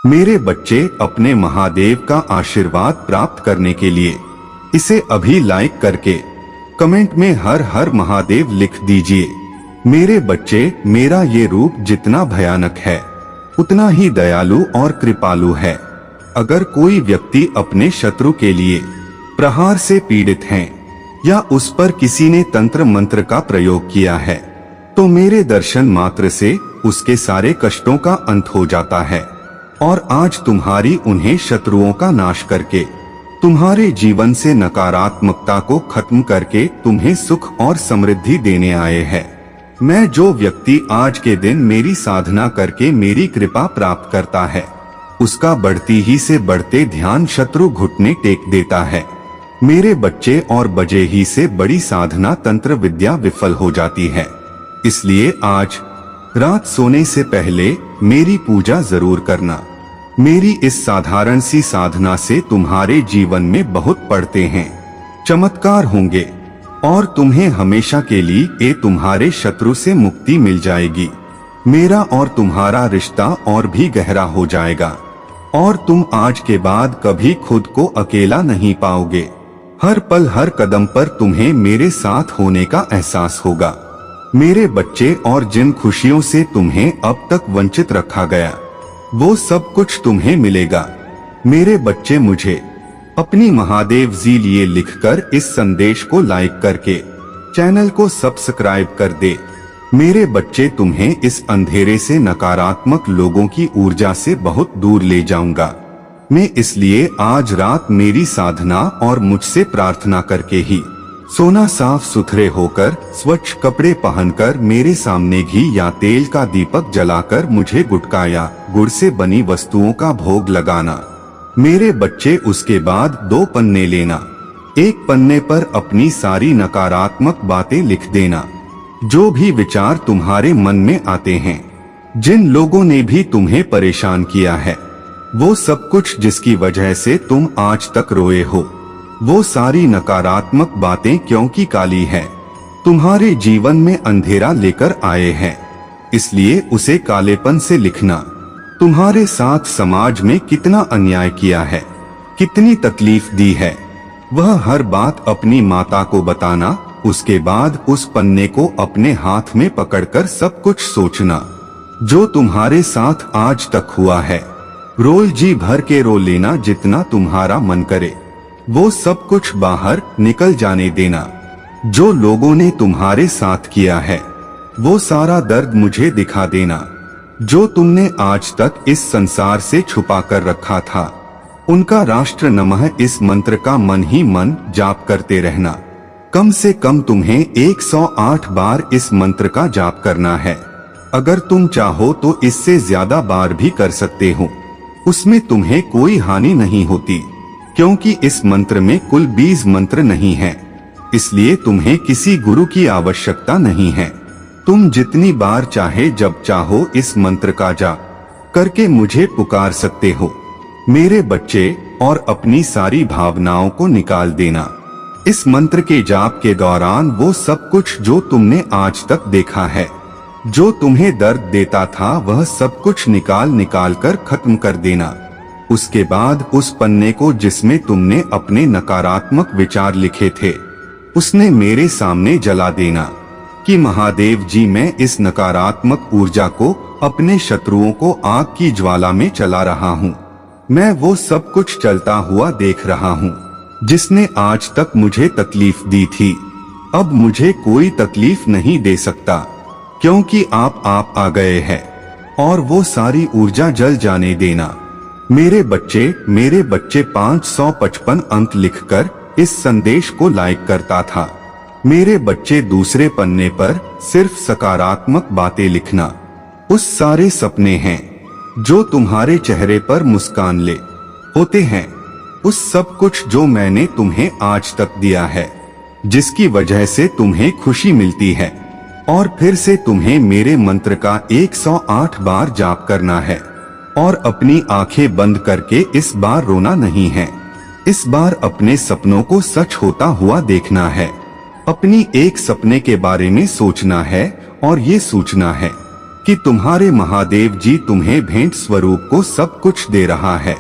मेरे बच्चे, अपने महादेव का आशीर्वाद प्राप्त करने के लिए इसे अभी लाइक करके कमेंट में हर हर महादेव लिख दीजिए। मेरे बच्चे, मेरा ये रूप जितना भयानक है उतना ही दयालु और कृपालु है। अगर कोई व्यक्ति अपने शत्रु के लिए प्रहार से पीड़ित है या उस पर किसी ने तंत्र मंत्र का प्रयोग किया है तो मेरे दर्शन मात्र से उसके सारे कष्टों का अंत हो जाता है। और आज तुम्हारी उन्हें शत्रुओं का नाश करके तुम्हारे जीवन से नकारात्मकता को खत्म करके तुम्हें सुख और समृद्धि देने आए हैं। मैं जो व्यक्ति आज के दिन मेरी साधना करके मेरी कृपा प्राप्त करता है उसका बढ़ती ही से बढ़ते ध्यान शत्रु घुटने टेक देता है। मेरे बच्चे, और बजे ही से बड़ी साधना तंत्र विद्या विफल हो जाती है। इसलिए आज रात सोने से पहले मेरी पूजा जरूर करना। मेरी इस साधारण सी साधना से तुम्हारे जीवन में बहुत पड़ते हैं चमत्कार होंगे और तुम्हें हमेशा के लिए तुम्हारे शत्रु से मुक्ति मिल जाएगी। मेरा और तुम्हारा रिश्ता और भी गहरा हो जाएगा और तुम आज के बाद कभी खुद को अकेला नहीं पाओगे। हर पल हर कदम पर तुम्हें मेरे साथ होने का एहसास होगा। मेरे बच्चे, और जिन खुशियों से तुम्हें अब तक वंचित रखा गया वो सब कुछ तुम्हें मिलेगा। मेरे बच्चे, मुझे अपनी महादेव जी लिए लिखकर इस संदेश को लाइक करके चैनल को सब्सक्राइब कर दे। मेरे बच्चे, तुम्हें इस अंधेरे से नकारात्मक लोगों की ऊर्जा से बहुत दूर ले जाऊंगा मैं। इसलिए आज रात मेरी साधना और मुझसे प्रार्थना करके ही सोना साफ सुथरे होकर स्वच्छ कपड़े पहनकर मेरे सामने घी या तेल का दीपक जलाकर मुझे गुटखा या गुड़ से बनी वस्तुओं का भोग लगाना। मेरे बच्चे, उसके बाद 2 पन्ने लेना। एक पन्ने पर अपनी सारी नकारात्मक बातें लिख देना, जो भी विचार तुम्हारे मन में आते हैं, जिन लोगों ने भी तुम्हें परेशान किया है, वो सब कुछ जिसकी वजह से तुम आज तक रोए हो, वो सारी नकारात्मक बातें क्योंकि काली है तुम्हारे जीवन में अंधेरा लेकर आए हैं, इसलिए उसे कालेपन से लिखना। तुम्हारे साथ समाज में कितना अन्याय किया है, कितनी तकलीफ दी है, वह हर बात अपनी माता को बताना। उसके बाद उस पन्ने को अपने हाथ में पकड़कर सब कुछ सोचना जो तुम्हारे साथ आज तक हुआ है। रोज जी भर के रो लेना, जितना तुम्हारा मन करे वो सब कुछ बाहर निकल जाने देना। जो लोगों ने तुम्हारे साथ किया है वो सारा दर्द मुझे दिखा देना। जो तुमने आज तक इस संसार से छुपा कर रखा था उनका राष्ट्र नमः इस मंत्र का मन ही मन जाप करते रहना। कम से कम तुम्हें 108 बार इस मंत्र का जाप करना है। अगर तुम चाहो तो इससे ज्यादा बार भी कर सकते हो, उसमें तुम्हें कोई हानि नहीं होती, क्योंकि इस मंत्र में कुल 20 मंत्र नहीं है, इसलिए तुम्हें किसी गुरु की आवश्यकता नहीं है। तुम जितनी बार चाहे जब चाहो इस मंत्र का जाप करके मुझे पुकार सकते हो। मेरे बच्चे, और अपनी सारी भावनाओं को निकाल देना। इस मंत्र के जाप के दौरान वो सब कुछ जो तुमने आज तक देखा है, जो तुम्हें दर्द देता था, वह सब कुछ निकाल कर खत्म कर देना। उसके बाद उस पन्ने को जिसमें तुमने अपने नकारात्मक विचार लिखे थे उसने मेरे सामने जला देना कि महादेव जी, मैं इस नकारात्मक ऊर्जा को अपने शत्रुओं को आग की ज्वाला में चला रहा हूँ। मैं वो सब कुछ चलता हुआ देख रहा हूँ जिसने आज तक मुझे तकलीफ दी थी। अब मुझे कोई तकलीफ नहीं दे सकता, क्योंकि आप आ गए हैं, और वो सारी ऊर्जा जल जाने देना। मेरे बच्चे 555 अंक लिखकर इस संदेश को लाइक करता था। मेरे बच्चे, दूसरे पन्ने पर सिर्फ सकारात्मक बातें लिखना। उस सारे सपने हैं जो तुम्हारे चेहरे पर मुस्कान ले होते हैं, उस सब कुछ जो मैंने तुम्हें आज तक दिया है, जिसकी वजह से तुम्हें खुशी मिलती है। और फिर से तुम्हें मेरे मंत्र का 108 बार जाप करना है और अपनी आंखें बंद करके इस बार रोना नहीं है। इस बार अपने सपनों को सच होता हुआ देखना है। अपनी एक सपने के बारे में सोचना है और ये सोचना है कि तुम्हारे महादेव जी तुम्हें भेंट स्वरूप को सब कुछ दे रहा है।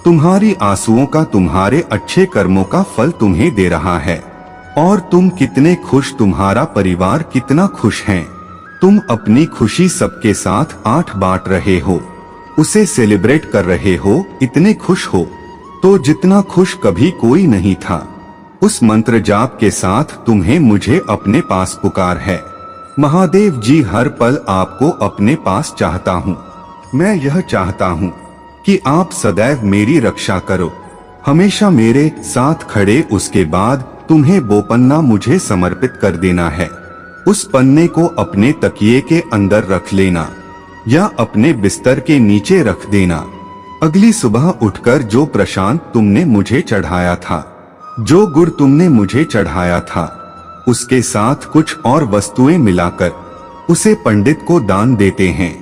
तुम्हारी आंसुओं का, तुम्हारे अच्छे कर्मों का फल तुम्हें दे रहा है। और तुम कितने खुश, तुम्हारा परिवार कितना खुश है। तुम अपनी खुशी सबके साथ बांट रहे हो, उसे सेलिब्रेट कर रहे हो, इतने खुश हो तो जितना खुश कभी कोई नहीं था। उस मंत्र जाप के साथ तुम्हें मुझे अपने पास पुकार है। महादेव जी हर पल आपको अपने पास चाहता हूँ। मैं यह चाहता हूँ कि आप सदैव मेरी रक्षा करो, हमेशा मेरे साथ खड़े। उसके बाद तुम्हें वो पन्ना मुझे समर्पित कर देना है। उस पन्ने को अपने तकिए के अंदर रख लेना या अपने बिस्तर के नीचे रख देना। अगली सुबह उठकर जो प्रसाद तुमने मुझे चढ़ाया था, जो गुड़ तुमने मुझे चढ़ाया था, उसके साथ कुछ और वस्तुएं मिलाकर उसे पंडित को दान देते हैं।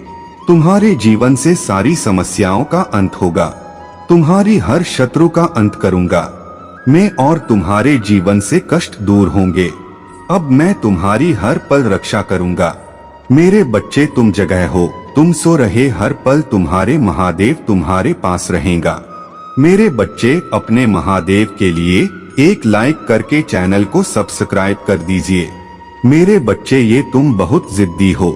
तुम्हारे जीवन से सारी समस्याओं का अंत होगा, तुम्हारी हर शत्रु का अंत करूंगा मैं और तुम्हारे जीवन से कष्ट दूर होंगे। अब मैं तुम्हारी हर पल रक्षा करूंगा। मेरे बच्चे, तुम जगह हो, तुम सो रहे हर पल तुम्हारे महादेव तुम्हारे पास रहेगा। मेरे बच्चे, अपने महादेव के लिए एक लाइक करके चैनल को सब्सक्राइब कर दीजिए। मेरे बच्चे, ये तुम बहुत जिद्दी हो,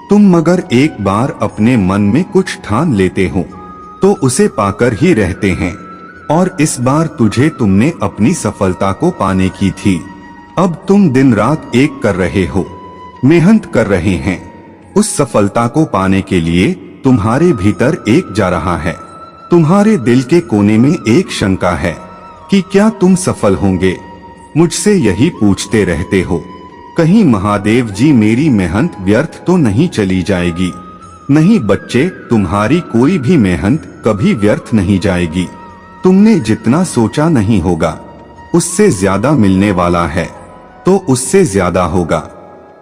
तुम मगर एक बार अपने मन में कुछ ठान लेते हो तो उसे पाकर ही रहते हैं। और इस बार तुमने अपनी सफलता को पाने की थी। अब तुम दिन रात एक कर रहे हो, मेहनत कर रहे हैं। उस सफलता को पाने के लिए तुम्हारे भीतर एक जा रहा है। तुम्हारे दिल के कोने में एक शंका है कि क्या तुम सफल होंगे। मुझसे यही पूछते रहते हो, कहीं महादेव जी मेरी मेहनत व्यर्थ तो नहीं चली जाएगी। नहीं बच्चे, तुम्हारी कोई भी मेहनत कभी व्यर्थ नहीं जाएगी। तुमने जितना सोचा नहीं होगा उससे ज्यादा मिलने वाला है, तो उससे ज्यादा होगा।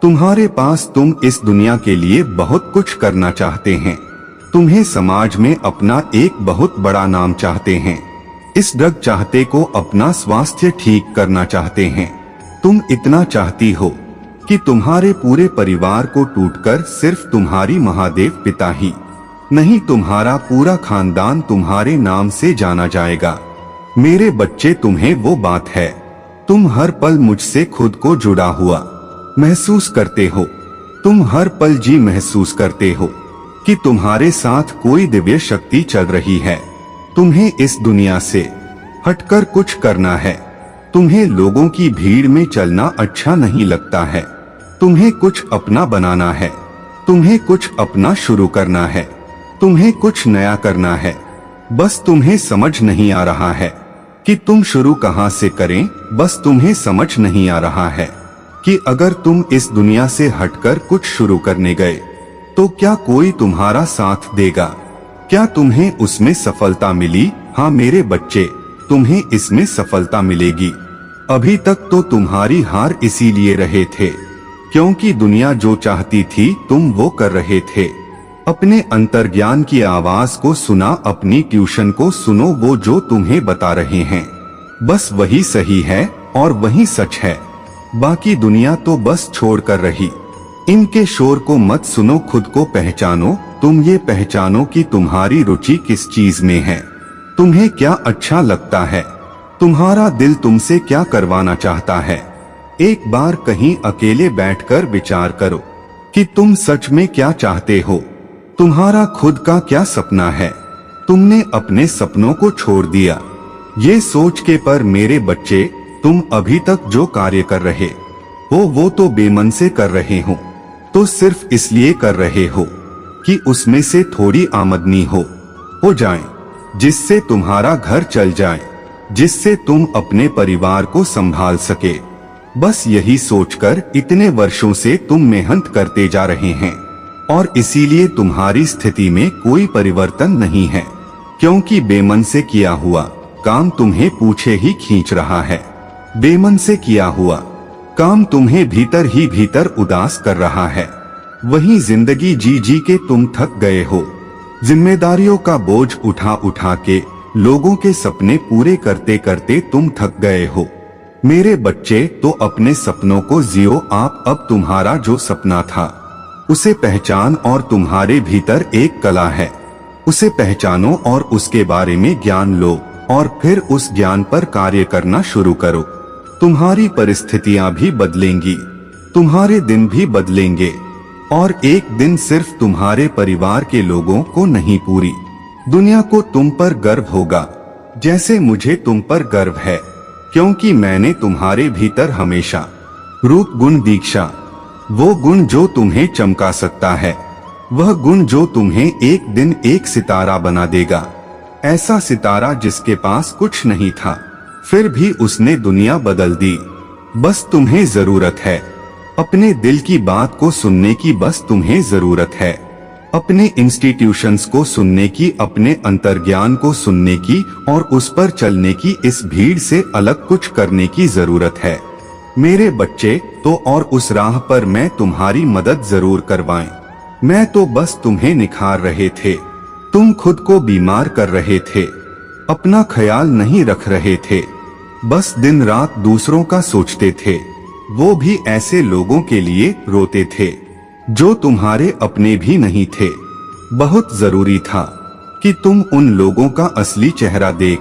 तुम्हारे पास, तुम इस दुनिया के लिए बहुत कुछ करना चाहते हैं। तुम्हें समाज में अपना एक बहुत बड़ा नाम चाहते हैं। इस ड्रग चाहते को अपना स्वास्थ्य ठीक करना चाहते हैं। तुम इतना चाहती हो कि तुम्हारे पूरे परिवार को टूटकर सिर्फ तुम्हारी महादेव पिता ही नहीं, तुम्हारा पूरा खानदान तुम्हारे नाम से जाना जाएगा। मेरे बच्चे, तुम्हें वो बात है, तुम हर पल मुझसे खुद को जुड़ा हुआ महसूस करते हो। तुम हर पल जी महसूस करते हो कि तुम्हारे साथ कोई दिव्य शक्ति चल रही है। तुम्हें इस दुनिया से हटकर कुछ करना है। तुम्हें लोगों की भीड़ में चलना अच्छा नहीं लगता है। तुम्हें कुछ अपना बनाना है, तुम्हें कुछ अपना शुरू करना है, तुम्हें कुछ नया करना है। बस तुम्हें समझ नहीं आ रहा है कि तुम शुरू कहां से करें। बस तुम्हें समझ नहीं आ रहा है कि अगर तुम इस दुनिया से हटकर कुछ शुरू करने गए तो क्या कोई तुम्हारा साथ देगा, क्या तुम्हें उसमें सफलता मिली। हाँ मेरे बच्चे, तुम्हें इसमें सफलता मिलेगी। अभी तक तो तुम्हारी हार इसीलिए रहे थे क्योंकि दुनिया जो चाहती थी तुम वो कर रहे थे। अपने अंतर्ज्ञान की आवाज को सुना, अपनी ट्यूशन को सुनो, वो जो तुम्हें बता रहे हैं बस वही सही है और वही सच है। बाकी दुनिया तो बस छोड़ कर रही। इनके शोर को मत सुनो, खुद को पहचानो। तुम ये पहचानो कि तुम्हारी रुचि किस चीज में है, तुम्हें क्या अच्छा लगता है, तुम्हारा दिल तुमसे क्या करवाना चाहता है। एक बार कहीं अकेले बैठकर विचार करो कि तुम सच में क्या चाहते हो, तुम्हारा खुद का क्या सपना है। तुमने अपने सपनों को छोड़ दिया ये सोच के, पर मेरे बच्चे, तुम अभी तक जो कार्य कर रहे हो वो तो बेमन से कर रहे हो, तो सिर्फ इसलिए कर रहे हो कि उसमें से थोड़ी आमदनी हो जाए, जिससे तुम्हारा घर चल जाए, जिससे तुम अपने परिवार को संभाल सके। बस यही सोचकर इतने वर्षों से तुम मेहनत करते जा रहे हैं और इसीलिए तुम्हारी स्थिति में कोई परिवर्तन नहीं है, क्योंकि बेमन से किया हुआ काम तुम्हें पीछे ही खींच रहा है। बेमन से किया हुआ काम तुम्हें भीतर ही भीतर उदास कर रहा है। वही जिंदगी जी के तुम थक गए हो, जिम्मेदारियों का बोझ उठा उठा के, लोगों के सपने पूरे करते करते तुम थक गए हो। मेरे बच्चे, तो अपने सपनों को जियो आप। अब तुम्हारा जो सपना था उसे पहचान और तुम्हारे भीतर एक कला है, उसे पहचानो और उसके बारे में ज्ञान लो और फिर उस ज्ञान पर कार्य करना शुरू करो। तुम्हारी परिस्थितियां भी बदलेंगी, तुम्हारे दिन भी बदलेंगे और एक दिन सिर्फ तुम्हारे परिवार के लोगों को नहीं, पूरी दुनिया को तुम पर गर्व होगा, जैसे मुझे तुम पर गर्व है, क्योंकि मैंने तुम्हारे भीतर हमेशा रूप गुण दीक्षा, वो गुण जो तुम्हें चमका सकता है, वह गुण जो तुम्हें एक दिन एक सितारा बना देगा। ऐसा सितारा जिसके पास कुछ नहीं था, फिर भी उसने दुनिया बदल दी। बस तुम्हें जरूरत है अपने दिल की बात को सुनने की, बस तुम्हें जरूरत है अपने इंस्टीट्यूशंस को सुनने की, अपने अंतर्ज्ञान को सुनने की और उस पर चलने की। इस भीड़ से अलग कुछ करने की जरूरत है मेरे बच्चे। तो और उस राह पर मैं तुम्हारी मदद जरूर करवाएं। मैं तो बस तुम्हें निखार रहे थे, तुम खुद को बीमार कर रहे थे, अपना ख्याल नहीं रख रहे थे, बस दिन रात दूसरों का सोचते थे, वो भी ऐसे लोगों के लिए रोते थे जो तुम्हारे अपने भी नहीं थे। बहुत जरूरी था कि तुम उन लोगों का असली चेहरा देख,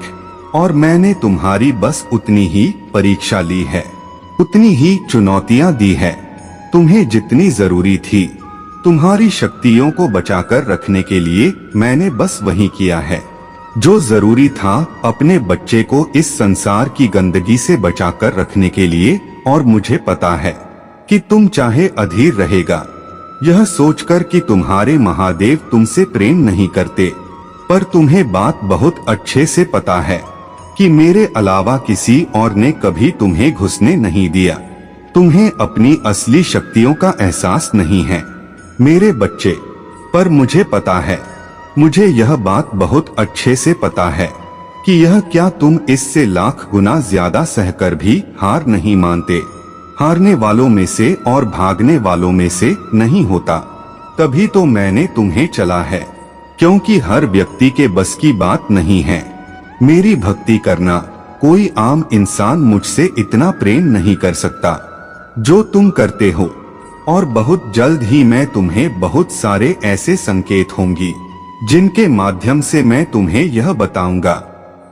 और मैंने तुम्हारी बस उतनी ही परीक्षा ली है, उतनी ही चुनौतियां दी है। तुम्हें जितनी जरूरी थी तुम्हारी शक्तियों को बचाकर रखने के लिए, मैंने बस वही किया है जो जरूरी था अपने बच्चे को इस संसार की गंदगी से बचाकर रखने के लिए। और मुझे पता है कि तुम चाहे अधीर रहेगा, यह सोचकर कि तुम्हारे महादेव तुमसे प्रेम नहीं करते, पर तुम्हें बात बहुत अच्छे से पता है कि मेरे अलावा किसी और ने कभी तुम्हें घुसने नहीं दिया। तुम्हें अपनी असली शक्तियों का एहसास नहीं है मेरे बच्चे, पर मुझे पता है, मुझे यह बात बहुत अच्छे से पता है कि यह क्या तुम इससे लाख गुना ज्यादा सहकर भी हार नहीं मानते। हारने वालों में से और भागने वालों में से नहीं होता, तभी तो मैंने तुम्हें चला है, क्योंकि हर व्यक्ति के बस की बात नहीं है मेरी भक्ति करना। कोई आम इंसान मुझसे इतना प्रेम नहीं कर सकता जो तुम करते हो, और बहुत जल्द ही मैं तुम्हें बहुत सारे ऐसे संकेत होंगी जिनके माध्यम से मैं तुम्हें यह बताऊंगा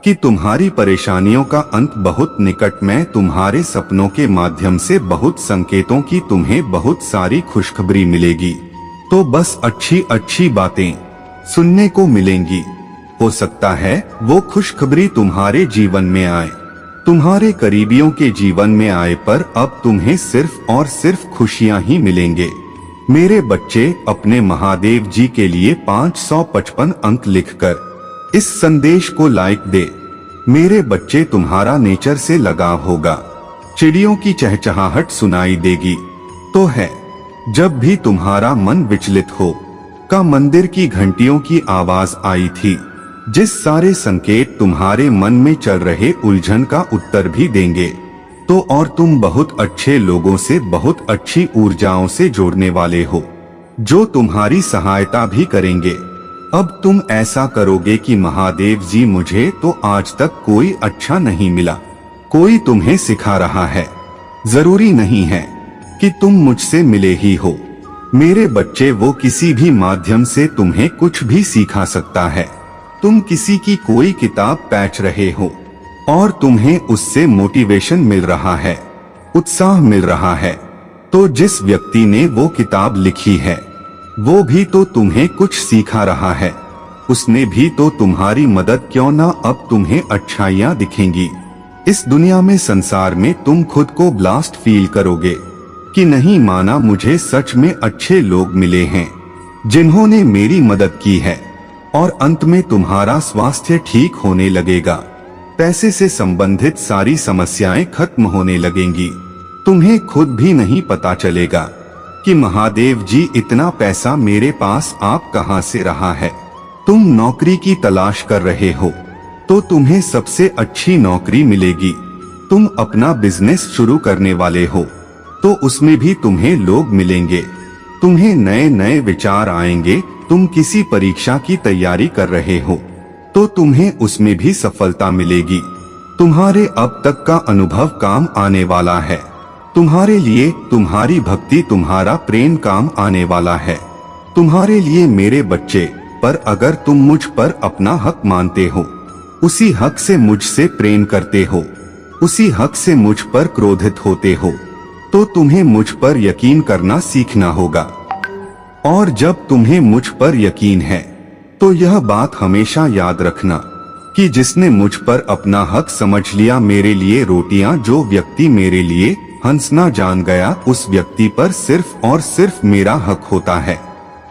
कि तुम्हारी परेशानियों का अंत बहुत निकट। मैं तुम्हारे सपनों के माध्यम से बहुत संकेतों की तुम्हें बहुत सारी खुशखबरी मिलेगी। तो बस अच्छी अच्छी बातें सुनने को मिलेंगी। हो सकता है वो खुशखबरी तुम्हारे जीवन में आए, तुम्हारे करीबियों के जीवन में आए, पर अब तुम्हें सिर्फ और सिर्फ खुशियां ही मिलेंगे मेरे बच्चे। अपने महादेव जी के लिए 555 अंक लिखकर इस संदेश को लाइक दे मेरे बच्चे। तुम्हारा नेचर से लगाव होगा, चिड़ियों की चहचहाहट सुनाई देगी। तो है जब भी तुम्हारा मन विचलित हो का मंदिर की घंटियों की आवाज आई थी, जिस सारे संकेत तुम्हारे मन में चल रहे उलझन का उत्तर भी देंगे। तो और तुम बहुत अच्छे लोगों से, बहुत अच्छी ऊर्जाओं से जोड़ने वाले हो जो तुम्हारी सहायता भी करेंगे। अब तुम ऐसा करोगे कि महादेव जी, मुझे तो आज तक कोई अच्छा नहीं मिला, कोई तुम्हें सिखा रहा है, जरूरी नहीं है कि तुम मुझसे मिले ही हो मेरे बच्चे। वो किसी भी माध्यम से तुम्हें कुछ भी सिखा सकता है। तुम किसी की कोई किताब पढ़ रहे हो और तुम्हें उससे मोटिवेशन मिल रहा है, उत्साह मिल रहा है, तो जिस व्यक्ति ने वो किताब लिखी है वो भी तो तुम्हें कुछ सिखा रहा है, उसने भी तो तुम्हारी मदद क्यों ना। अब तुम्हें अच्छाइयाँ दिखेंगी इस दुनिया में, संसार में। तुम खुद को ब्लास्ट फील करोगे कि नहीं माना, मुझे सच में अच्छे लोग मिले हैं जिन्होंने मेरी मदद की है। और अंत में तुम्हारा स्वास्थ्य ठीक होने लगेगा, पैसे से संबंधित सारी समस्याएं खत्म होने लगेंगी। तुम्हें खुद भी नहीं पता चलेगा कि महादेव जी, इतना पैसा मेरे पास आप कहां से रहा है। तुम नौकरी की तलाश कर रहे हो तो तुम्हें सबसे अच्छी नौकरी मिलेगी। तुम अपना बिजनेस शुरू करने वाले हो तो उसमें भी तुम्हें लोग मिलेंगे, तुम्हें नए नए विचार आएंगे। तुम किसी परीक्षा की तैयारी कर रहे हो तो तुम्हें उसमें भी सफलता मिलेगी। तुम्हारे अब तक का अनुभव काम आने वाला है। तुम्हारे लिए तुम्हारी भक्ति, तुम्हारा प्रेम काम आने वाला है। तुम्हारे लिए मेरे बच्चे, पर अगर तुम मुझ पर अपना हक मानते हो, उसी हक से मुझसे प्रेम करते हो, उसी हक से मुझ पर क्रोधित होते हो, तो तुम्हें मुझ पर यकीन करना सीखना होगा। और जब तुम्हें मुझ पर यकीन है तो यह बात हमेशा याद रखना कि जिसने मुझ पर अपना हक समझ लिया, मेरे लिए रोटियां, जो व्यक्ति मेरे लिए हंसना जान गया, उस व्यक्ति पर सिर्फ और सिर्फ मेरा हक होता है।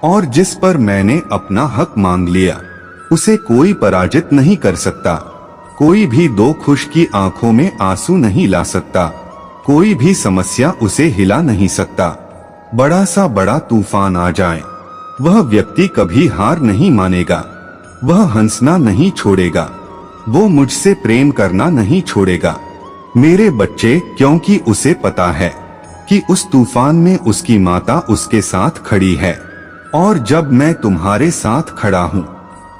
और जिस पर मैंने अपना हक मांग लिया, उसे कोई पराजित नहीं कर सकता। कोई भी दो खुश की आंखों में आंसू नहीं ला सकता। कोई भी समस्या उसे हिला नहीं सकता। बड़ा सा बड़ा तूफान आ जाए, वह व्यक्ति कभी हार नहीं मानेगा। वह हंसना नहीं छोड़ेगा, वो मुझसे प्रेम करना नहीं छोड़ेगा, मेरे बच्चे, क्योंकि उसे पता है कि उस तूफान में उसकी माता उसके साथ खड़ी है। और जब मैं तुम्हारे साथ खड़ा हूँ,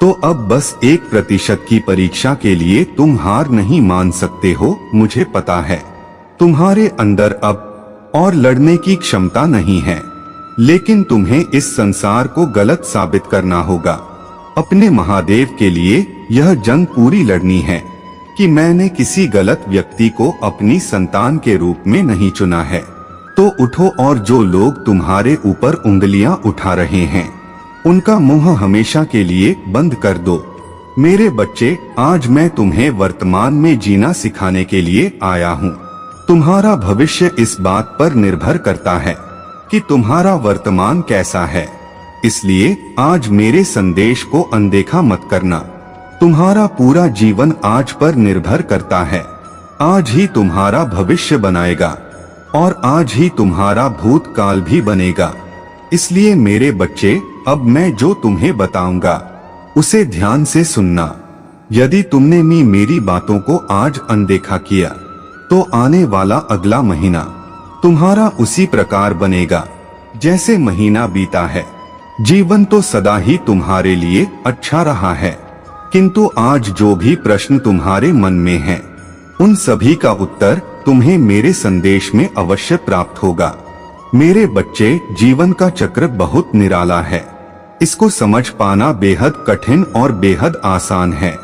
तो अब बस 1% की परीक्षा के लिए तुम हार नहीं मान सकते हो। मुझे पता है तुम्हारे अंदर अब और लड़ने की क्षमता नहीं है, लेकिन तुम्हें इस संसार को गलत साबित करना होगा। अपने महादेव के लिए यह जंग पूरी लड़नी है कि मैंने किसी गलत व्यक्ति को अपनी संतान के रूप में नहीं चुना है। तो उठो और जो लोग तुम्हारे ऊपर उंगलियां उठा रहे हैं, उनका मुंह हमेशा के लिए बंद कर दो। मेरे बच्चे, आज मैं तुम्हें वर्तमान में जीना सिखाने के लिए आया हूँ। तुम्हारा भविष्य इस बात पर निर्भर करता है कि तुम्हारा वर्तमान कैसा है। इसलिए आज मेरे संदेश को अनदेखा मत करना। तुम्हारा पूरा जीवन आज पर निर्भर करता है। आज ही तुम्हारा भविष्य बनाएगा और आज ही तुम्हारा भूतकाल भी बनेगा। इसलिए मेरे बच्चे, अब मैं जो तुम्हें बताऊंगा उसे ध्यान से सुनना। यदि तुमने मेरी बातों को आज अनदेखा किया, तो आने वाला अगला महीना तुम्हारा उसी प्रकार बनेगा जैसे महीना बीता है। जीवन तो सदा ही तुम्हारे लिए अच्छा रहा है, किंतु आज जो भी प्रश्न तुम्हारे मन में हैं, उन सभी का उत्तर तुम्हें मेरे संदेश में अवश्य प्राप्त होगा। मेरे बच्चे, जीवन का चक्र बहुत निराला है। इसको समझ पाना बेहद कठिन और बेहद आसान है।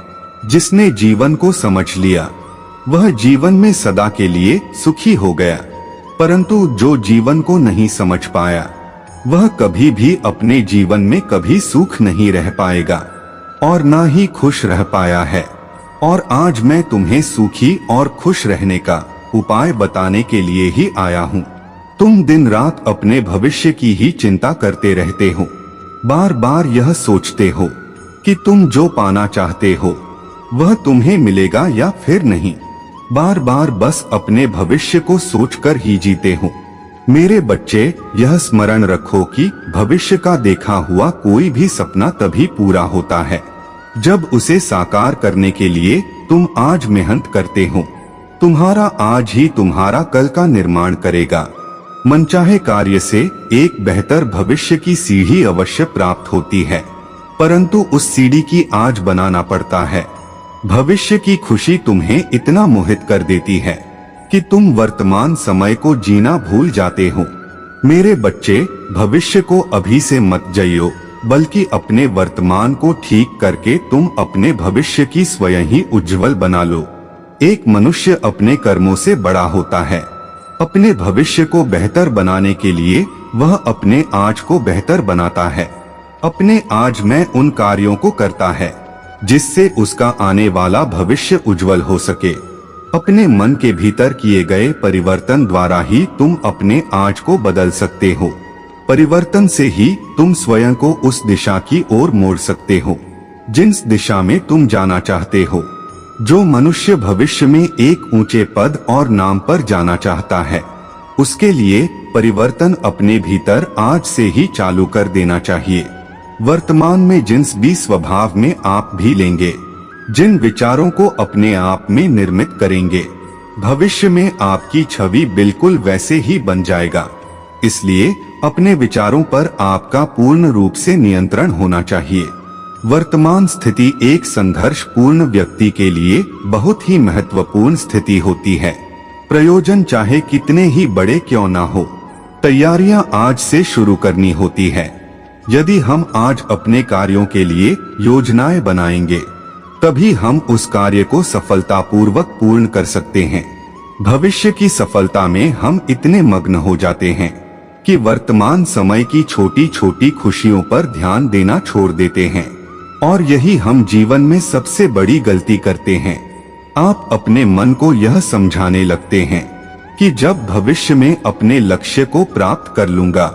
जिसने जीवन को समझ लिया, वह जीवन में सदा के लिए सुखी हो गया। परंतु जो जीवन को नहीं समझ पाया, वह कभी भी अपने जीवन में कभी सुख नहीं रह पाएगा और ना ही खुश रह पाया है। और आज मैं तुम्हें सुखी और खुश रहने का उपाय बताने के लिए ही आया हूँ। तुम दिन रात अपने भविष्य की ही चिंता करते रहते हो। बार बार यह सोचते हो कि तुम जो पाना चाहते हो वह तुम्हें मिलेगा या फिर नहीं। बार बार बस अपने भविष्य को सोचकर ही जीते हो। मेरे बच्चे, यह स्मरण रखो कि भविष्य का देखा हुआ कोई भी सपना तभी पूरा होता है जब उसे साकार करने के लिए तुम आज मेहनत करते हो। तुम्हारा आज ही तुम्हारा कल का निर्माण करेगा। मनचाहे कार्य से एक बेहतर भविष्य की सीढ़ी अवश्य प्राप्त होती है, परंतु उस सीढ़ी की आज बनाना पड़ता है। भविष्य की खुशी तुम्हें इतना मोहित कर देती है कि तुम वर्तमान समय को जीना भूल जाते हो। मेरे बच्चे, भविष्य को अभी से मत जियो, बल्कि अपने वर्तमान को ठीक करके तुम अपने भविष्य की स्वयं ही उज्जवल बना लो। एक मनुष्य अपने कर्मों से बड़ा होता है। अपने भविष्य को बेहतर बनाने के लिए वह अपने आज को बेहतर बनाता है। अपने आज में उन कार्यों को करता है जिससे उसका आने वाला भविष्य उज्जवल हो सके। अपने मन के भीतर किए गए परिवर्तन द्वारा ही तुम अपने आज को बदल सकते हो। परिवर्तन से ही तुम स्वयं को उस दिशा की ओर मोड़ सकते हो जिस दिशा में तुम जाना चाहते हो। जो मनुष्य भविष्य में एक ऊंचे पद और नाम पर जाना चाहता है, उसके लिए परिवर्तन अपने भीतर आज से ही चालू कर देना चाहिए। वर्तमान में जिस भी स्वभाव में आप भी लेंगे, जिन विचारों को अपने आप में निर्मित करेंगे, भविष्य में आपकी छवि बिल्कुल वैसे ही बन जाएगा। इसलिए अपने विचारों पर आपका पूर्ण रूप से नियंत्रण होना चाहिए। वर्तमान स्थिति एक संघर्षपूर्ण व्यक्ति के लिए बहुत ही महत्वपूर्ण स्थिति होती है। प्रयोजन चाहे कितने ही बड़े क्यों ना हो, तैयारियां आज से शुरू करनी होती है। यदि हम आज अपने कार्यों के लिए योजनाएं बनाएंगे, तभी हम उस कार्य को सफलतापूर्वक पूर्ण कर सकते हैं। भविष्य की सफलता में हम इतने मग्न हो जाते हैं कि वर्तमान समय की छोटी छोटी खुशियों पर ध्यान देना छोड़ देते हैं, और यही हम जीवन में सबसे बड़ी गलती करते हैं। आप अपने मन को यह समझाने लगते हैं कि जब भविष्य में अपने लक्ष्य को प्राप्त कर लूंगा,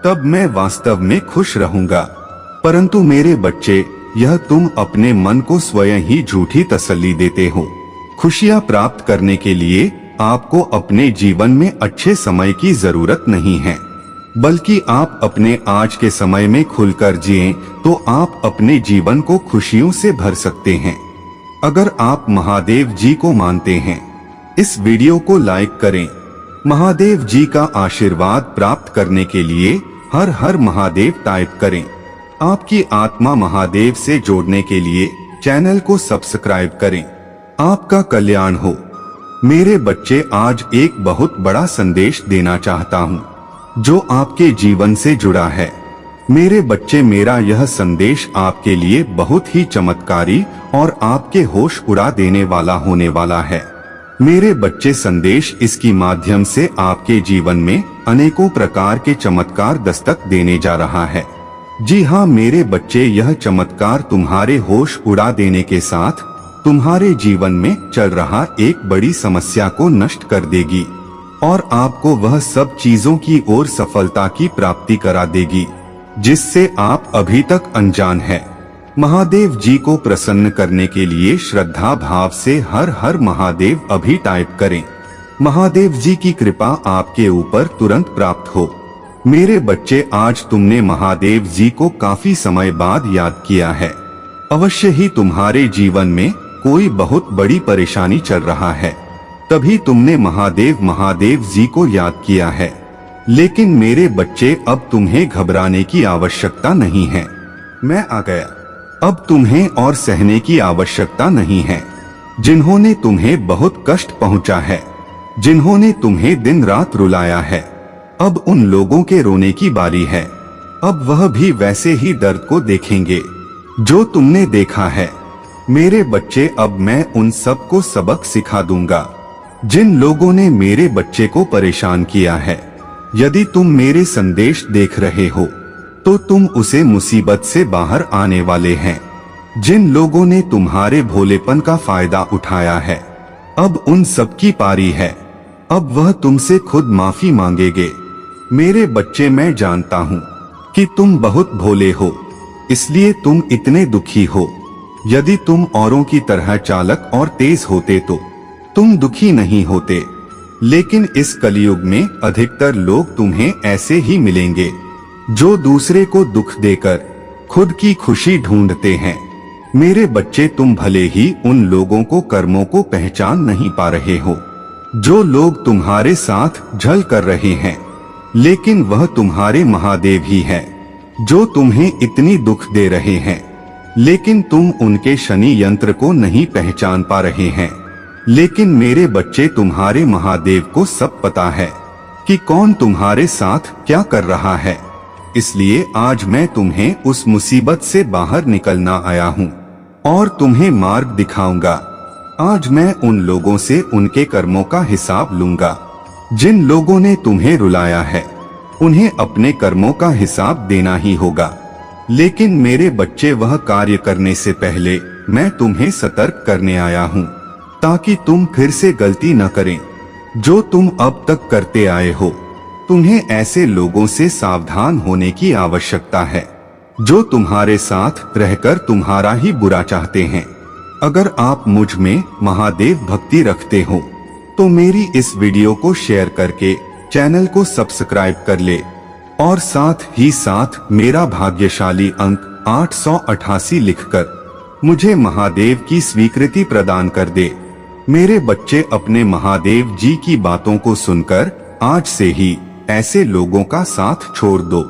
तब मैं वास्तव में खुश रहूंगा। परंतु मेरे बच्चे, यह तुम अपने मन को स्वयं ही झूठी तसल्ली देते हो। खुशियां प्राप्त करने के लिए आपको अपने जीवन में अच्छे समय की जरूरत नहीं है, बल्कि आप अपने आज के समय में खुलकर जिएं, तो आप अपने जीवन को खुशियों से भर सकते हैं। अगर आप महादेव जी को मानते हैं, इस वीडियो को लाइक करें। महादेव जी का आशीर्वाद प्राप्त करने के लिए हर हर महादेव टाइप करें। आपकी आत्मा महादेव से जोड़ने के लिए चैनल को सब्सक्राइब करें। आपका कल्याण हो। मेरे बच्चे, आज एक बहुत बड़ा संदेश देना चाहता हूँ, जो आपके जीवन से जुड़ा है। मेरे बच्चे, मेरा यह संदेश आपके लिए बहुत ही चमत्कारी और आपके होश उड़ा देने वाला होने वाला है। मेरे बच्चे, संदेश इसकी माध्यम से आपके जीवन में अनेकों प्रकार के चमत्कार दस्तक देने जा रहा है। जी हाँ मेरे बच्चे, यह चमत्कार तुम्हारे होश उड़ा देने के साथ तुम्हारे जीवन में चल रहा एक बड़ी समस्या को नष्ट कर देगी और आपको वह सब चीजों की ओर सफलता की प्राप्ति करा देगी जिससे आप अभी तक अनजान हैं। महादेव जी को प्रसन्न करने के लिए श्रद्धा भाव से हर हर महादेव अभी टाइप करें। महादेव जी की कृपा आपके ऊपर तुरंत प्राप्त हो। मेरे बच्चे, आज तुमने महादेव जी को काफी समय बाद याद किया है। अवश्य ही तुम्हारे जीवन में कोई बहुत बड़ी परेशानी चल रहा है, तभी तुमने महादेव जी को याद किया है। लेकिन मेरे बच्चे, अब तुम्हें घबराने की आवश्यकता नहीं है। मैं आ गया। अब तुम्हें और सहने की आवश्यकता नहीं है। जिन्होंने तुम्हें बहुत कष्ट पहुंचा है, जिन्होंने तुम्हें दिन रात रुलाया है, अब उन लोगों के रोने की बारी है। अब वह भी वैसे ही दर्द को देखेंगे जो तुमने देखा है। मेरे बच्चे, अब मैं उन सब को सबक सिखा दूंगा जिन लोगों ने मेरे बच्चे को परेशान किया है। यदि तुम मेरे संदेश देख रहे हो, तो तुम उसे मुसीबत से बाहर आने वाले हैं। जिन लोगों ने तुम्हारे भोलेपन का फायदा उठाया है, अब उन सब की पारी है। अब वह तुमसे खुद माफी मांगेंगे। मेरे बच्चे, मैं जानता हूँ कि तुम बहुत भोले हो, इसलिए तुम इतने दुखी हो। यदि तुम औरों की तरह चालक और तेज होते तो तुम दुखी नहीं होते। लेकिन इस कलयुग में अधिकतर लोग तुम्हें ऐसे ही मिलेंगे जो दूसरे को दुख देकर खुद की खुशी ढूंढते हैं। मेरे बच्चे, तुम भले ही उन लोगों को कर्मों को पहचान नहीं पा रहे हो जो लोग तुम्हारे साथ छल कर रहे हैं, लेकिन वह तुम्हारे महादेव ही है जो तुम्हें इतनी दुख दे रहे हैं। लेकिन तुम उनके शनि यंत्र को नहीं पहचान पा रहे हैं। लेकिन मेरे बच्चे, तुम्हारे महादेव को सब पता है कि कौन तुम्हारे साथ क्या कर रहा है। इसलिए आज मैं तुम्हें उस मुसीबत से बाहर निकलना आया हूँ और तुम्हें मार्ग दिखाऊंगा। आज मैं उन लोगों से उनके कर्मों का हिसाब लूंगा। जिन लोगों ने तुम्हें रुलाया है, उन्हें अपने कर्मों का हिसाब देना ही होगा। लेकिन मेरे बच्चे, वह कार्य करने से पहले मैं तुम्हें सतर्क करने आया हूँ, ताकि तुम फिर से गलती न करें जो तुम अब तक करते आए हो। तुम्हें ऐसे लोगों से सावधान होने की आवश्यकता है जो तुम्हारे साथ रहकर तुम्हारा ही बुरा चाहते हैं। अगर आप मुझ में महादेव भक्ति रखते हो, तो मेरी इस वीडियो को शेयर करके चैनल को सब्सक्राइब कर ले और साथ ही साथ मेरा भाग्यशाली अंक 888 लिखकर मुझे महादेव की स्वीकृति प्रदान कर दे। मेरे बच्चे, अपने महादेव जी की बातों को सुनकर आज से ही ऐसे लोगों का साथ छोड़ दो।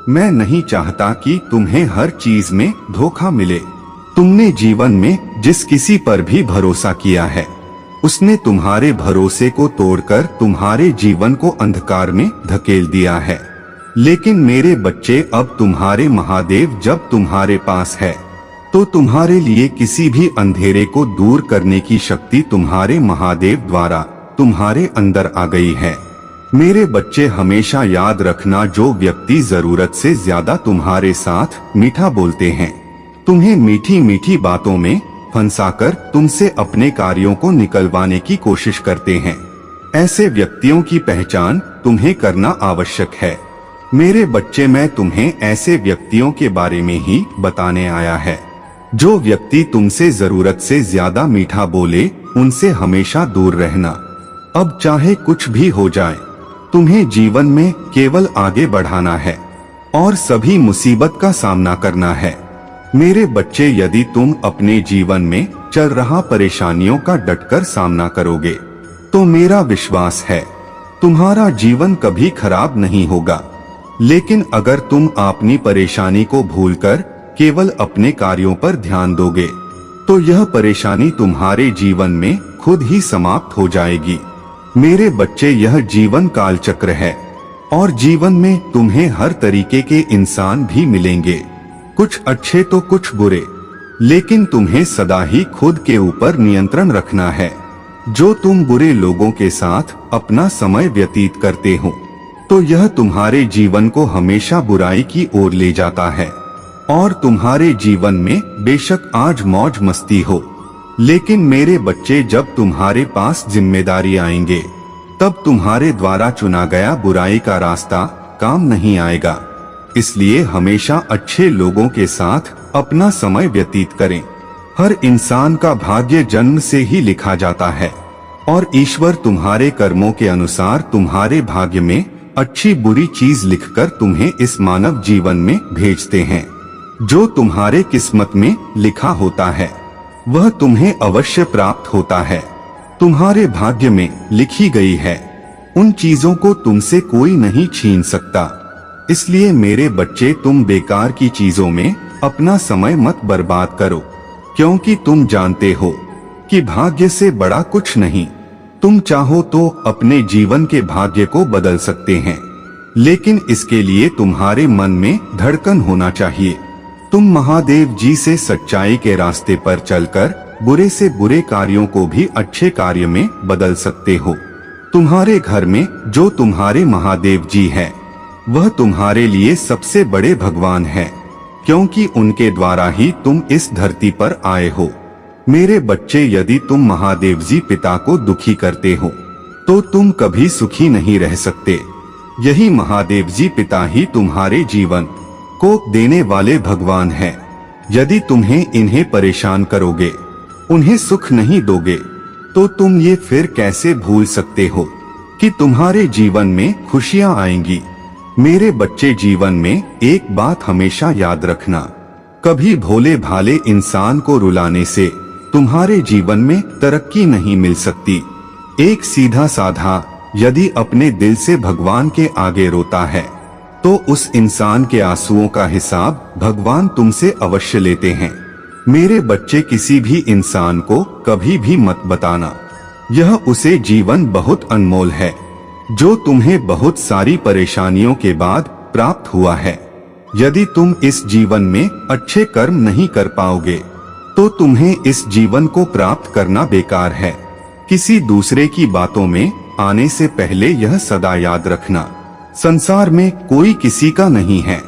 मैं नहीं चाहता कि तुम्हें हर चीज में धोखा मिले। तुमने जीवन में जिस किसी पर भी भरोसा किया है, उसने तुम्हारे भरोसे को तोड़कर तुम्हारे जीवन को अंधकार में धकेल दिया है। लेकिन मेरे बच्चे, अब तुम्हारे महादेव जब तुम्हारे पास है तो तुम्हारे लिए किसी भी अंधेरे को दूर करने की शक्ति तुम्हारे महादेव द्वारा तुम्हारे अंदर आ गई है। मेरे बच्चे, हमेशा याद रखना, जो व्यक्ति जरूरत से ज्यादा तुम्हारे साथ मीठा बोलते हैं, तुम्हें मीठी मीठी बातों में फंसाकर तुमसे अपने कार्यों को निकलवाने की कोशिश करते हैं, ऐसे व्यक्तियों की पहचान तुम्हें करना आवश्यक है। मेरे बच्चे, मैं तुम्हें ऐसे व्यक्तियों के बारे में ही बताने आया है। जो व्यक्ति तुमसे जरूरत से ज्यादा मीठा बोले, उनसे हमेशा दूर रहना। अब चाहे कुछ भी हो जाए, तुम्हें जीवन में केवल आगे बढ़ाना है और सभी मुसीबत का सामना करना है। मेरे बच्चे, यदि तुम अपने जीवन में चल रहा परेशानियों का डटकर सामना करोगे तो मेरा विश्वास है तुम्हारा जीवन कभी खराब नहीं होगा। लेकिन अगर तुम अपनी परेशानी को भूलकर केवल अपने कार्यों पर ध्यान दोगे तो यह परेशानी तुम्हारे जीवन में खुद ही समाप्त हो जाएगी। मेरे बच्चे, यह जीवन काल चक्र है और जीवन में तुम्हें हर तरीके के इंसान भी मिलेंगे, कुछ अच्छे तो कुछ बुरे, लेकिन तुम्हें सदा ही खुद के ऊपर नियंत्रण रखना है। जो तुम बुरे लोगों के साथ अपना समय व्यतीत करते हो तो यह तुम्हारे जीवन को हमेशा बुराई की ओर ले जाता है। और तुम्हारे जीवन में बेशक आज मौज मस्ती हो, लेकिन मेरे बच्चे, जब तुम्हारे पास जिम्मेदारी आएंगे तब तुम्हारे द्वारा चुना गया बुराई का रास्ता काम नहीं आएगा। इसलिए हमेशा अच्छे लोगों के साथ अपना समय व्यतीत करें। हर इंसान का भाग्य जन्म से ही लिखा जाता है और ईश्वर तुम्हारे कर्मों के अनुसार तुम्हारे भाग्य में अच्छी बुरी चीज लिखकर तुम्हें इस मानव जीवन में भेजते हैं। जो तुम्हारे किस्मत में लिखा होता है वह तुम्हें अवश्य प्राप्त होता है। तुम्हारे भाग्य में लिखी गई है उन चीजों को तुमसे कोई नहीं छीन सकता। इसलिए मेरे बच्चे, तुम बेकार की चीजों में अपना समय मत बर्बाद करो, क्योंकि तुम जानते हो कि भाग्य से बड़ा कुछ नहीं। तुम चाहो तो अपने जीवन के भाग्य को बदल सकते हैं, लेकिन इसके लिए तुम्हारे मन में धड़कन होना चाहिए। तुम महादेव जी से सच्चाई के रास्ते पर चलकर बुरे से बुरे कार्यों को भी अच्छे कार्य में बदल सकते हो। तुम्हारे घर में जो तुम्हारे महादेव जी हैं, वह तुम्हारे लिए सबसे बड़े भगवान हैं, क्योंकि उनके द्वारा ही तुम इस धरती पर आए हो। मेरे बच्चे, यदि तुम महादेव जी पिता को दुखी करते हो तो तुम कभी सुखी नहीं रह सकते। यही महादेव जी पिता ही तुम्हारे जीवन को देने वाले भगवान हैं। यदि तुम्हें इन्हें परेशान करोगे, उन्हें सुख नहीं दोगे, तो तुम ये फिर कैसे भूल सकते हो कि तुम्हारे जीवन में खुशियां आएंगी। मेरे बच्चे, जीवन में एक बात हमेशा याद रखना, कभी भोले भाले इंसान को रुलाने से तुम्हारे जीवन में तरक्की नहीं मिल सकती। एक सीधा साधा यदि अपने दिल से भगवान के आगे रोता है तो उस इंसान के आंसुओं का हिसाब भगवान तुमसे अवश्य लेते हैं। मेरे बच्चे, किसी भी इंसान को कभी भी मत बताना, यह उसे जीवन बहुत अनमोल है जो तुम्हें बहुत सारी परेशानियों के बाद प्राप्त हुआ है। यदि तुम इस जीवन में अच्छे कर्म नहीं कर पाओगे तो तुम्हें इस जीवन को प्राप्त करना बेकार है। किसी दूसरे की बातों में आने से पहले यह सदा याद रखना, संसार में कोई किसी का नहीं है।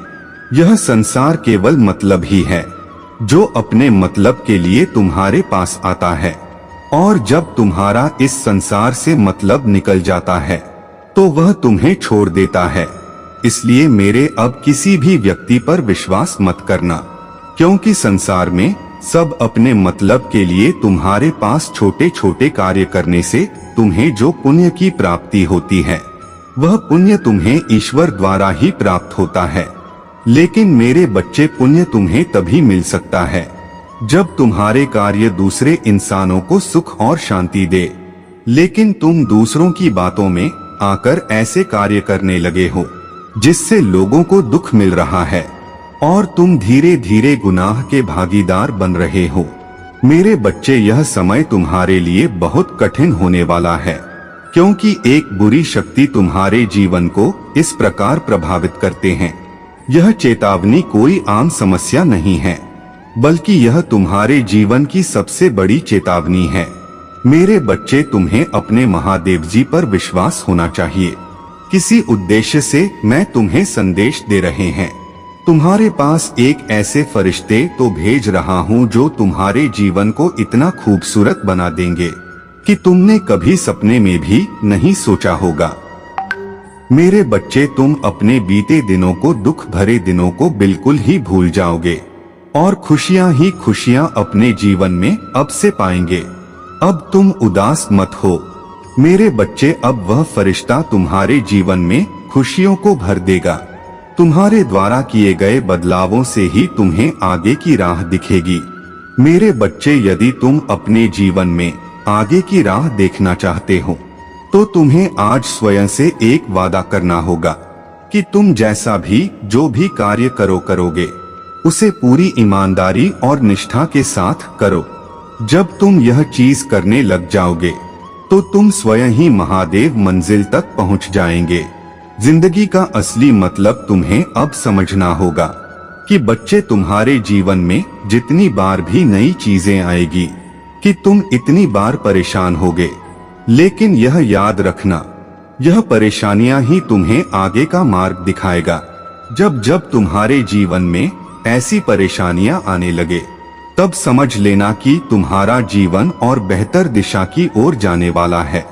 यह संसार केवल मतलब ही है जो अपने मतलब के लिए तुम्हारे पास आता है, और जब तुम्हारा इस संसार से मतलब निकल जाता है तो वह तुम्हें छोड़ देता है। इसलिए मेरे, अब किसी भी व्यक्ति पर विश्वास मत करना, क्योंकि संसार में सब अपने मतलब के लिए तुम्हारे पास छोटे छोटे कार्य करने से तुम्हें जो पुण्य की प्राप्ति होती है वह पुण्य तुम्हें ईश्वर द्वारा ही प्राप्त होता है। लेकिन मेरे बच्चे, पुण्य तुम्हें तभी मिल सकता है जब तुम्हारे कार्य दूसरे इंसानों को सुख और शांति दे। लेकिन तुम दूसरों की बातों में आकर ऐसे कार्य करने लगे हो जिससे लोगों को दुख मिल रहा है और तुम धीरे धीरे गुनाह के भागीदार बन रहे हो। मेरे बच्चे, यह समय तुम्हारे लिए बहुत कठिन होने वाला है, क्योंकि एक बुरी शक्ति तुम्हारे जीवन को इस प्रकार प्रभावित करते हैं। यह चेतावनी कोई आम समस्या नहीं है, बल्कि यह तुम्हारे जीवन की सबसे बड़ी चेतावनी है। मेरे बच्चे, तुम्हें अपने महादेव जी पर विश्वास होना चाहिए। किसी उद्देश्य से मैं तुम्हें संदेश दे रहे हैं। तुम्हारे पास एक ऐसे फरिश्ते तो भेज रहा हूँ जो तुम्हारे जीवन को इतना खूबसूरत बना देंगे कि तुमने कभी सपने में भी नहीं सोचा होगा। मेरे बच्चे, तुम अपने बीते दिनों को, दुख भरे दिनों को बिल्कुल ही भूल जाओगे और खुशियां ही खुशियां अपने जीवन में अब से पाएंगे। अब तुम उदास मत हो मेरे बच्चे। अब वह फरिश्ता तुम्हारे जीवन में खुशियों को भर देगा। तुम्हारे द्वारा किए गए बदलावों से ही तुम्हें आगे की राह दिखेगी। मेरे बच्चे, यदि तुम अपने जीवन में आगे की राह देखना चाहते हो तो तुम्हें आज स्वयं से एक वादा करना होगा कि तुम जैसा भी, जो भी कार्य करोगे उसे पूरी ईमानदारी और निष्ठा के साथ करो। जब तुम यह चीज करने लग जाओगे तो तुम स्वयं ही महादेव मंजिल तक पहुंच जाएंगे। जिंदगी का असली मतलब तुम्हें अब समझना होगा कि बच्चे, तुम्हारे जीवन में जितनी बार भी नई चीजें आएगी कि तुम इतनी बार परेशान होगे, लेकिन यह याद रखना, यह परेशानियां ही तुम्हें आगे का मार्ग दिखाएगा। जब जब तुम्हारे जीवन में ऐसी परेशानियां आने लगे, तब समझ लेना कि तुम्हारा जीवन और बेहतर दिशा की ओर जाने वाला है।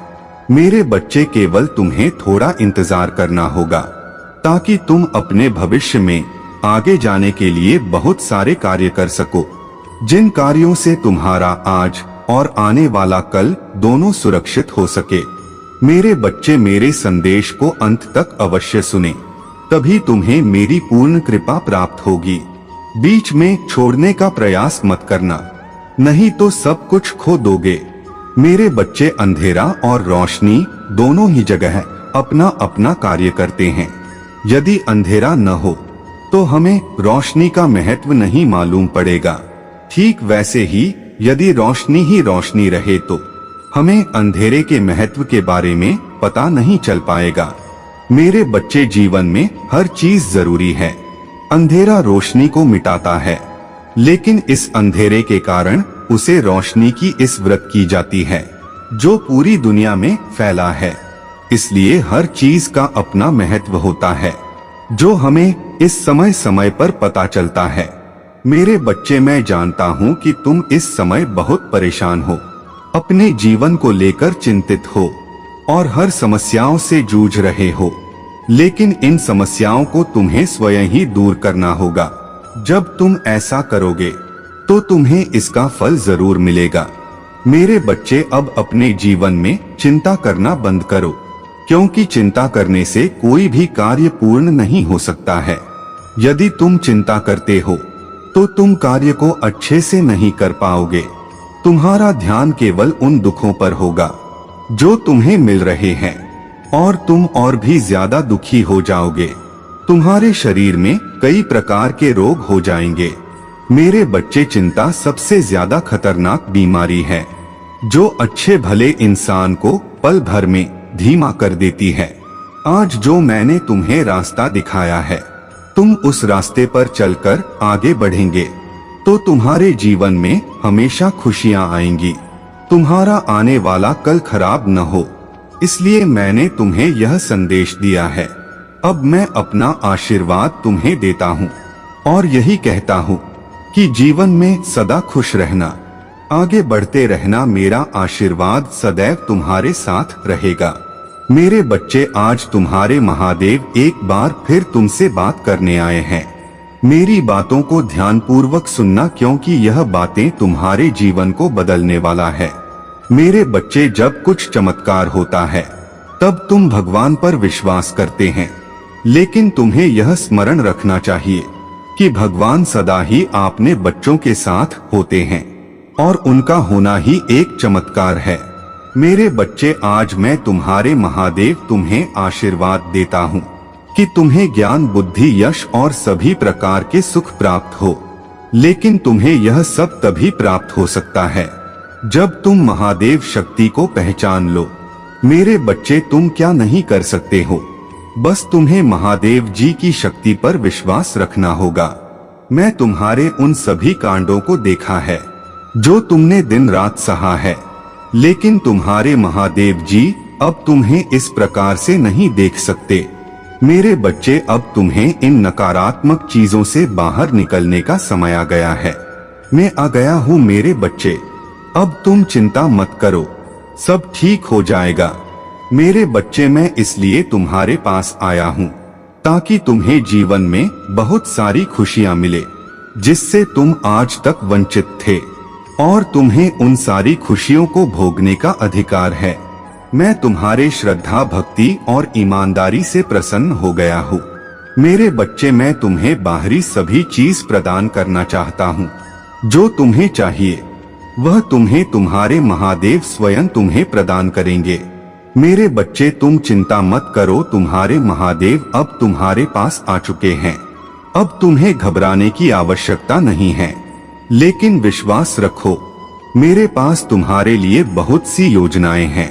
मेरे बच्चे, केवल तुम्हें थोड़ा इंतजार करना होगा ताकि तुम अपने भविष्य में आगे जाने के लिए बहुत सारे कार्य कर सको, जिन कार्यों से तुम्हारा आज और आने वाला कल दोनों सुरक्षित हो सके। मेरे बच्चे, मेरे संदेश को अंत तक अवश्य सुने, तभी तुम्हें मेरी पूर्ण कृपा प्राप्त होगी। बीच में छोड़ने का प्रयास मत करना, नहीं तो सब कुछ खो दोगे। मेरे बच्चे, अंधेरा और रोशनी दोनों ही जगह अपना अपना कार्य करते हैं। यदि अंधेरा न हो तो हमें रोशनी का महत्व नहीं मालूम पड़ेगा। ठीक वैसे ही यदि रोशनी ही रोशनी रहे तो हमें अंधेरे के महत्व के बारे में पता नहीं चल पाएगा। मेरे बच्चे, जीवन में हर चीज जरूरी है। अंधेरा रोशनी को मिटाता है, लेकिन इस अंधेरे के कारण उसे रोशनी की इस व्रत की जाती है जो पूरी दुनिया में फैला है। इसलिए हर चीज का अपना महत्व होता है जो हमें इस समय समय पर पता चलता है। मेरे बच्चे, मैं जानता हूँ कि तुम इस समय बहुत परेशान हो, अपने जीवन को लेकर चिंतित हो और हर समस्याओं से जूझ रहे हो, लेकिन इन समस्याओं को तुम्हें स्वयं ही दूर करना होगा। जब तुम ऐसा करोगे तो तुम्हें इसका फल जरूर मिलेगा। मेरे बच्चे, अब अपने जीवन में चिंता करना बंद करो, क्योंकि चिंता करने से कोई भी कार्य पूर्ण नहीं हो सकता है। यदि तुम चिंता करते हो तो तुम कार्य को अच्छे से नहीं कर पाओगे। तुम्हारा ध्यान केवल उन दुखों पर होगा जो तुम्हें मिल रहे हैं और तुम और भी ज्यादा दुखी हो जाओगे। तुम्हारे शरीर में कई प्रकार के रोग हो जाएंगे। मेरे बच्चे, चिंता सबसे ज्यादा खतरनाक बीमारी है जो अच्छे भले इंसान को पल भर में धीमा कर देती है। आज जो मैंने तुम्हें रास्ता दिखाया है, तुम उस रास्ते पर चलकर आगे बढ़ेंगे तो तुम्हारे जीवन में हमेशा खुशियां आएंगी। तुम्हारा आने वाला कल खराब न हो, इसलिए मैंने तुम्हें यह संदेश दिया है। अब मैं अपना आशीर्वाद तुम्हें देता हूँ और यही कहता हूँ कि जीवन में सदा खुश रहना, आगे बढ़ते रहना। मेरा आशीर्वाद सदैव तुम्हारे साथ रहेगा। मेरे बच्चे, आज तुम्हारे महादेव एक बार फिर तुमसे बात करने आए हैं। मेरी बातों को ध्यानपूर्वक सुनना, क्योंकि यह बातें तुम्हारे जीवन को बदलने वाला है। मेरे बच्चे, जब कुछ चमत्कार होता है तब तुम भगवान पर विश्वास करते हैं, लेकिन तुम्हें यह स्मरण रखना चाहिए कि भगवान सदा ही अपने बच्चों के साथ होते हैं और उनका होना ही एक चमत्कार है। मेरे बच्चे, आज मैं तुम्हारे महादेव तुम्हें आशीर्वाद देता हूँ कि तुम्हें ज्ञान, बुद्धि, यश और सभी प्रकार के सुख प्राप्त हो। लेकिन तुम्हें यह सब तभी प्राप्त हो सकता है जब तुम महादेव शक्ति को पहचान लो। मेरे बच्चे, तुम क्या नहीं कर सकते हो, बस तुम्हें महादेव जी की शक्ति पर विश्वास रखना होगा। मैं तुम्हारे उन सभी कांडों को देखा है जो तुमने दिन रात सहा है, लेकिन तुम्हारे महादेव जी अब तुम्हें इस प्रकार से नहीं देख सकते। मेरे बच्चे, अब तुम्हें इन नकारात्मक चीजों से बाहर निकलने का समय आ गया है। मैं आ गया हूँ मेरे बच्चे, अब तुम चिंता मत करो, सब ठीक हो जाएगा। मेरे बच्चे, मैं इसलिए तुम्हारे पास आया हूँ ताकि तुम्हें जीवन में बहुत सारी खुशियाँ मिले जिससे तुम आज तक वंचित थे, और तुम्हें उन सारी खुशियों को भोगने का अधिकार है। मैं तुम्हारे श्रद्धा, भक्ति और ईमानदारी से प्रसन्न हो गया हूँ। मेरे बच्चे, मैं तुम्हें बाहरी सभी चीज प्रदान करना चाहता हूँ। जो तुम्हें चाहिए वह तुम्हें तुम्हारे महादेव स्वयं तुम्हें प्रदान करेंगे। मेरे बच्चे, तुम चिंता मत करो, तुम्हारे महादेव अब तुम्हारे पास आ चुके हैं। अब तुम्हें घबराने की आवश्यकता नहीं है, लेकिन विश्वास रखो, मेरे पास तुम्हारे लिए बहुत सी योजनाएं हैं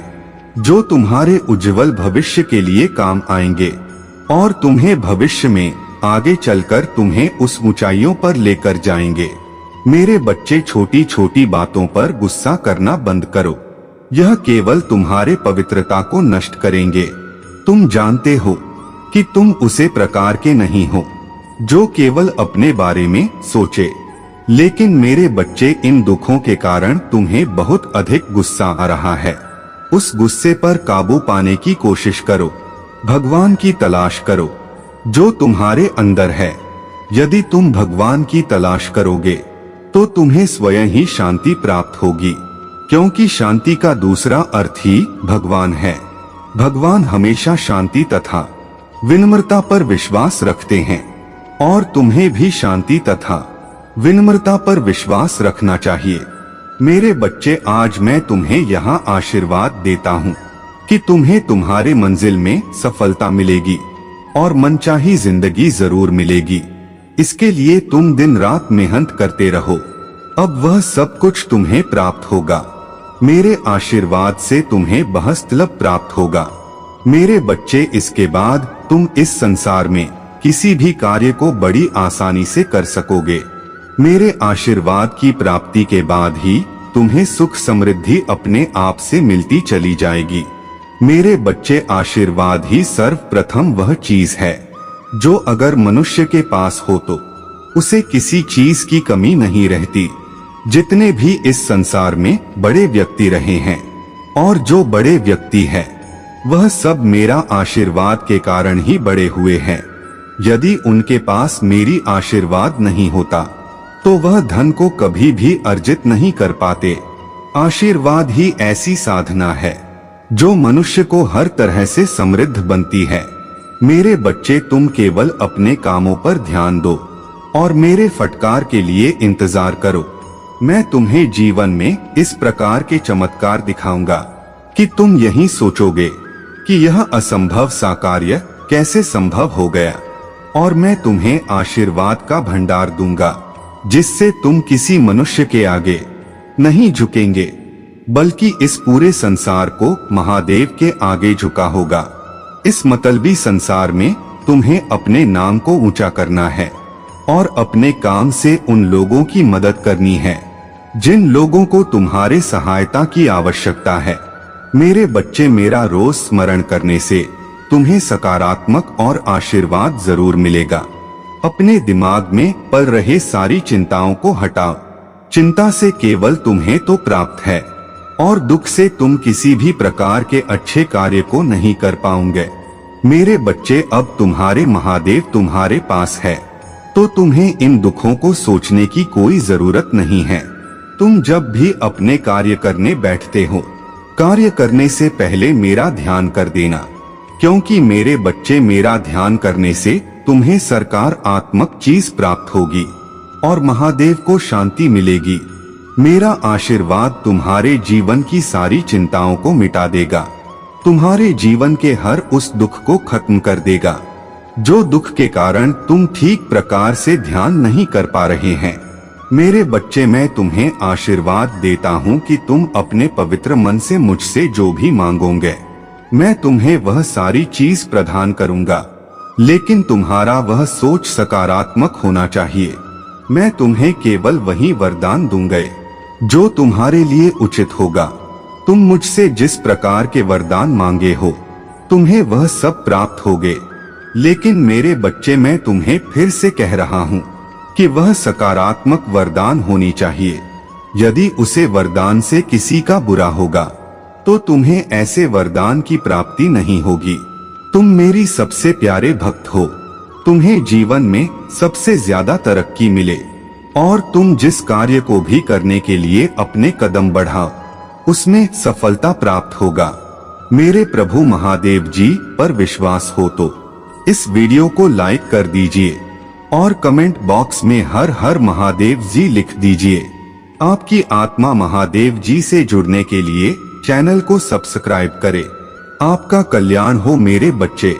जो तुम्हारे उज्जवल भविष्य के लिए काम आएंगे और तुम्हें भविष्य में आगे चलकर तुम्हें उस ऊंचाइयों पर लेकर जाएंगे। मेरे बच्चे, छोटी छोटी बातों पर गुस्सा करना बंद करो, यह केवल तुम्हारे पवित्रता को नष्ट करेंगे। तुम जानते हो कि तुम उसे प्रकार के नहीं हो जो केवल अपने बारे में सोचे, लेकिन मेरे बच्चे, इन दुखों के कारण तुम्हें बहुत अधिक गुस्सा आ रहा है। उस गुस्से पर काबू पाने की कोशिश करो, भगवान की तलाश करो जो तुम्हारे अंदर है। यदि तुम भगवान की तलाश करोगे तो तुम्हें स्वयं ही शांति प्राप्त होगी, क्योंकि शांति का दूसरा अर्थ ही भगवान है। भगवान हमेशा शांति तथा विनम्रता पर विश्वास रखते हैं और तुम्हें भी शांति तथा विनम्रता पर विश्वास रखना चाहिए। मेरे बच्चे, आज मैं तुम्हें यहाँ आशीर्वाद देता हूँ कि तुम्हें तुम्हारे मंजिल में सफलता मिलेगी और मनचाही जिंदगी जरूर मिलेगी। इसके लिए तुम दिन रात मेहनत करते रहो, अब वह सब कुछ तुम्हें प्राप्त होगा। मेरे आशीर्वाद से तुम्हें बहस्तलब प्राप्त होगा। मेरे बच्चे, इसके बाद तुम इस संसार में किसी भी कार्य को बड़ी आसानी से कर सकोगे। मेरे आशीर्वाद की प्राप्ति के बाद ही तुम्हें सुख समृद्धि अपने आप से मिलती चली जाएगी। मेरे बच्चे, आशीर्वाद ही सर्वप्रथम वह चीज है जो अगर मनुष्य के पास हो तो उसे किसी चीज की कमी नहीं रहती। जितने भी इस संसार में बड़े व्यक्ति रहे हैं और जो बड़े व्यक्ति हैं, वह सब मेरा आशीर्वाद के कारण ही बड़े हुए हैं। यदि उनके पास मेरी आशीर्वाद नहीं होता तो वह धन को कभी भी अर्जित नहीं कर पाते। आशीर्वाद ही ऐसी साधना है जो मनुष्य को हर तरह से समृद्ध बनती है। मेरे बच्चे, तुम केवल अपने कामों पर ध्यान दो और मेरे फटकार के लिए इंतजार करो। मैं तुम्हें जीवन में इस प्रकार के चमत्कार दिखाऊंगा कि तुम यही सोचोगे कि यह असंभव सा कार्य कैसे संभव हो गया, और मैं तुम्हें आशीर्वाद का भंडार दूंगा जिससे तुम किसी मनुष्य के आगे नहीं झुकेंगे, बल्कि इस पूरे संसार को महादेव के आगे झुका होगा। इस मतलबी संसार में तुम्हें अपने नाम को ऊंचा करना है और अपने काम से उन लोगों की मदद करनी है जिन लोगों को तुम्हारे सहायता की आवश्यकता है। मेरे बच्चे, मेरा रोज स्मरण करने से तुम्हें सकारात्मक और आशीर्वाद जरूर मिलेगा। अपने दिमाग में पल रहे सारी चिंताओं को हटाओ। चिंता से केवल तुम्हें तो प्राप्त है और दुख से तुम किसी भी प्रकार के अच्छे कार्य को नहीं कर पाओगे। मेरे बच्चे, अब तुम्हारे महादेव तुम्हारे पास है तो तुम्हें इन दुखों को सोचने की कोई जरूरत नहीं है। तुम जब भी अपने कार्य करने बैठते हो, कार्य करने से पहले मेरा ध्यान कर देना, क्योंकि मेरे बच्चे, मेरा ध्यान करने से तुम्हें सकारात्मक चीज प्राप्त होगी और महादेव को शांति मिलेगी। मेरा आशीर्वाद तुम्हारे जीवन की सारी चिंताओं को मिटा देगा, तुम्हारे जीवन के हर उस दुख को खत्म कर देगा जो दुख के कारण तुम ठीक प्रकार से ध्यान नहीं कर पा रहे हैं। मेरे बच्चे, मैं तुम्हें आशीर्वाद देता हूँ कि तुम अपने पवित्र मन से मुझसे जो भी मांगोगे मैं तुम्हें वह सारी चीज प्रदान करूंगा, लेकिन तुम्हारा वह सोच सकारात्मक होना चाहिए। मैं तुम्हें केवल वही वरदान दूंगा जो तुम्हारे लिए उचित होगा। तुम मुझसे जिस प्रकार के वरदान मांगे हो तुम्हें वह सब प्राप्त होगे, लेकिन मेरे बच्चे, मैं तुम्हें फिर से कह रहा हूँ कि वह सकारात्मक वरदान होनी चाहिए। यदि उसे वरदान से किसी का बुरा होगा तो तुम्हें ऐसे वरदान की प्राप्ति नहीं होगी। तुम मेरी सबसे प्यारे भक्त हो, तुम्हें जीवन में सबसे ज्यादा तरक्की मिले और तुम जिस कार्य को भी करने के लिए अपने कदम बढ़ाओ उसमें सफलता प्राप्त होगा। मेरे प्रभु महादेव जी पर विश्वास हो तो इस वीडियो को लाइक कर दीजिए और कमेंट बॉक्स में हर हर महादेव जी लिख दीजिए। आपकी आत्मा महादेव जी से जुड़ने के लिए चैनल को सब्सक्राइब करें। आपका कल्याण हो मेरे बच्चे।